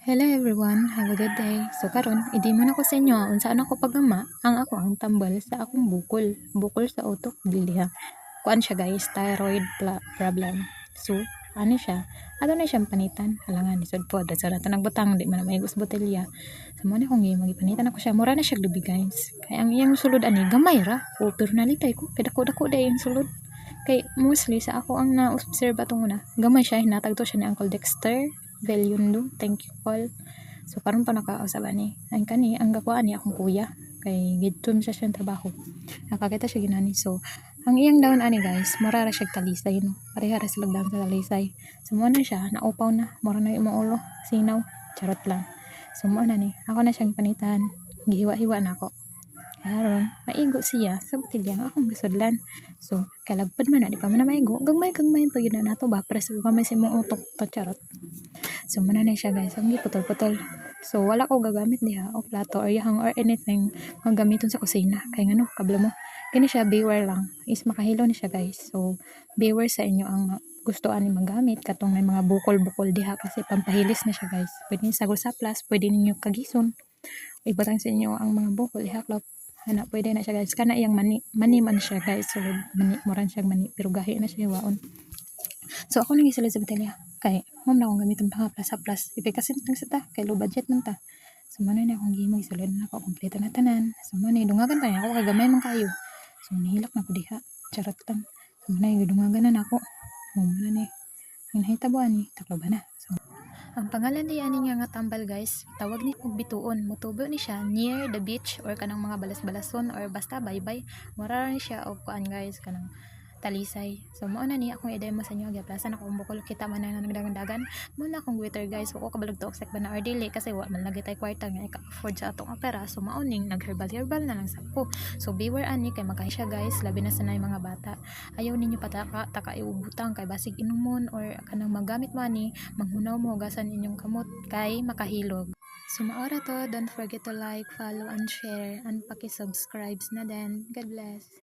Hello everyone, have a good day. So karon, idimon ako sa inyo unsaan ako pagama ang ako ang tambal sa akong bukol sa utok dili ha. Kuan siya guys, thyroid problem. So, ano siya? Ato na siyang panitan, halangan isod po sa nato nagbutang di man may botelya. So mo na kung magipanitan ako siya, mura na siya gabi guys. Kaya ang iyang sulod ani gamay ra. O pero nalitay ko, kadako-dako day yung sulod. Kay mostly sa ako ang na-observe atong una, gamay siya hinatag to siya ni Uncle Dexter Velyundo, thank you all. So karon pa nakausap ani ang kani ang gakuan ni akong kuya kay gidton siya siyang trabaho, nakakita siya ginani. So ang iyang daon ani guys, mura ra siya talisay no, pareha ra sila daon sa talisay. So mo na siya naupaw na, mura na imong ulo sinaw, charot lang. So mo na ni ako na siyang panitan, gihiwa-hiwa na ako. Karon maigo siya sa botelya nga akong gisudlan. So kalagpad man na di pa man na maigo, gagmay pag yun na nato ba para sa gamay sa imong utok ta, charot. So muna na siya guys, ang putol-putol. So wala ko gagamit diha o plato or yahang or anything ang gamiton sa kusina. Kaya ngano, kablo mo. Kini siya beware lang. Is makahilo ni siya guys. So beware sa inyo ang gusto ani magamit katong may mga bukol-bukol diha kasi pampahilis na siya guys. Pwede sa saplas, pwede ninyo kagison. Ibatang sa inyo ang mga bukol ihaklop. Ana pwede na siya guys. Kana iyang mani man siya guys. So mani moran siya mani pero gahi na siya waon. So ako nang isulod sa botelya kay mom na akong gamiton pa nga plus kasi lang sa ta kay low budget man ta. So man na akong gihimo isulod na ako kompleto na tanan. So man dungagan pa ako kay gamay man kayo. So nihilak na ko diha, charot lang. So man dungagan na ako. Mo man ni ang nahitabo ani taklo ba na. So ang pangalan ni ani nga tambal guys, tawag ni og bituon. Motubo ni siya near the beach or kanang mga balas-balason or basta baybay. Mura ni siya og kuan guys kanang talisay. So mo na ni akong i-demo sa inyo giplasan ako ang bukol, kita man na nagdagan-dagan mo na akong Twitter guys. Wako kabalog to sa na or dili kasi wa man lagi tay kwarta nga ika-afford sa atong opera. So maoning nag-herbal na lang sa ko. So beware ani kay makahi siya guys, labi na sanay mga bata. Ayaw ninyo taka iubutang kay basig inumon or kanang magamit mo ani manghunaw mo gasan inyong kamot kay makahilog. So maora to, don't forget to like, follow and share and paki-subscribe na din. God bless.